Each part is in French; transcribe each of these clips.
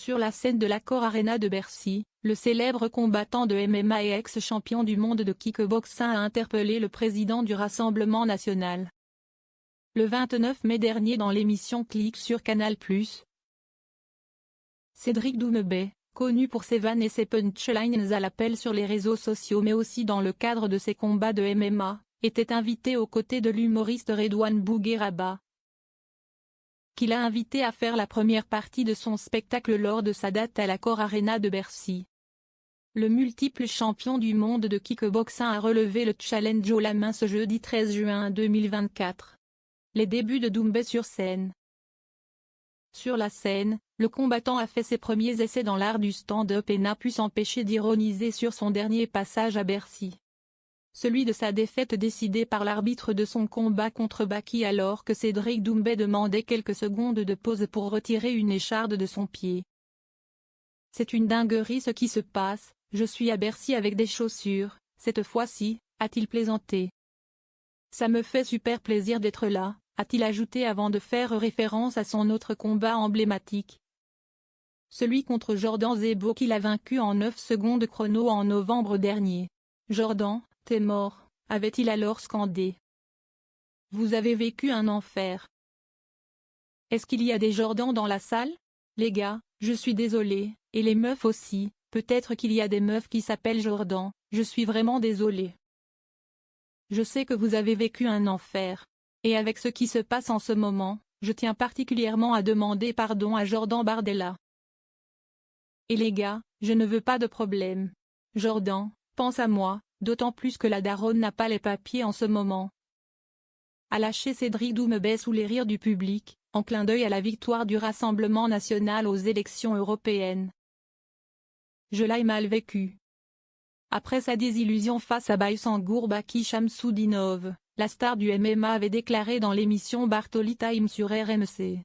Sur la scène de l'Accor Arena de Bercy, le célèbre combattant de MMA et ex-champion du monde de kickboxing a interpellé le président du Rassemblement national. Le 29 mai dernier dans l'émission Clic sur Canal+, Cédric Doumbé, connu pour ses vannes et ses punchlines à l'appel sur les réseaux sociaux mais aussi dans le cadre de ses combats de MMA, était invité aux côtés de l'humoriste Redouane Bougueraba, qu'il a invité à faire la première partie de son spectacle lors de sa date à l'Accor Arena de Bercy. Le multiple champion du monde de kickboxing a relevé le challenge haut la main ce jeudi 13 juin 2024. Les débuts de Doumbé sur scène. Sur la scène, le combattant a fait ses premiers essais dans l'art du stand-up et n'a pu s'empêcher d'ironiser sur son dernier passage à Bercy. Celui de sa défaite décidée par l'arbitre de son combat contre Baki alors que Cédric Doumbé demandait quelques secondes de pause pour retirer une écharde de son pied. C'est une dinguerie ce qui se passe, je suis à Bercy avec des chaussures, cette fois-ci, a-t-il plaisanté. Ça me fait super plaisir d'être là, a-t-il ajouté avant de faire référence à son autre combat emblématique. Celui contre Jordan Zebo qu'il a vaincu en 9 secondes chrono en novembre dernier. Jordan, t'es mort, avait-il alors scandé. Vous avez vécu un enfer. Est-ce qu'il y a des Jordan dans la salle? Les gars, je suis désolé, et les meufs aussi, peut-être qu'il y a des meufs qui s'appellent Jordan, je suis vraiment désolé. Je sais que vous avez vécu un enfer. Et avec ce qui se passe en ce moment, je tiens particulièrement à demander pardon à Jordan Bardella. Et les gars, je ne veux pas de problème. Jordan, pense à moi, d'autant plus que la daronne n'a pas les papiers en ce moment. A lâché Cédric Doumbé sous les rires du public, en clin d'œil à la victoire du Rassemblement national aux élections européennes. Je l'ai mal vécu. Après sa désillusion face à Baysangour Baki Shamsudinov, la star du MMA avait déclaré dans l'émission Bartoli Time sur RMC.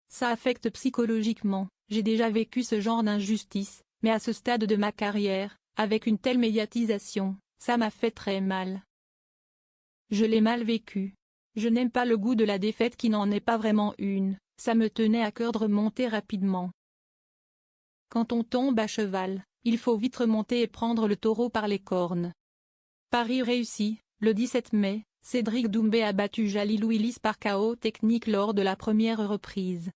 Ça affecte psychologiquement, j'ai déjà vécu ce genre d'injustice, mais à ce stade de ma carrière, avec une telle médiatisation, ça m'a fait très mal. Je l'ai mal vécu. Je n'aime pas le goût de la défaite qui n'en est pas vraiment une, ça me tenait à cœur de remonter rapidement. Quand on tombe à cheval, il faut vite remonter et prendre le taureau par les cornes. Pari réussi, le 17 mai, Cédric Doumbé a battu Jalil Willis par KO technique lors de la première reprise.